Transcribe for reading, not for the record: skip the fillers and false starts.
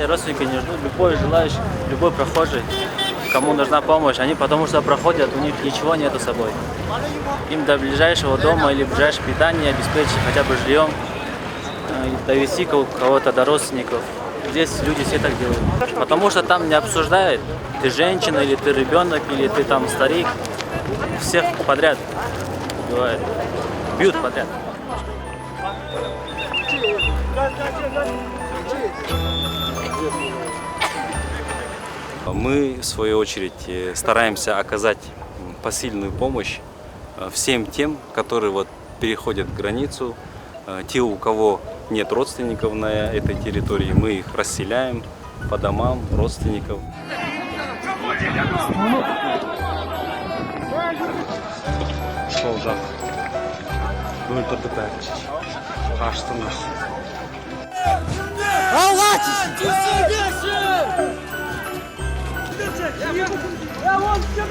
Родственники не ждут, любой желающий, любой прохожий, кому нужна помощь, они потому что проходят, у них ничего нету с собой. Им до ближайшего дома или ближайшее питание обеспечить хотя бы жильем, довести кого-то до родственников. Здесь люди все так делают. Потому что там не обсуждают, ты женщина или ты ребенок, или ты там старик. Всех подряд убивают, бьют подряд. Мы, в свою очередь, стараемся оказать посильную помощь всем тем, которые вот переходят границу, те, у кого нет родственников на этой территории, мы их расселяем по домам родственников. Я вон все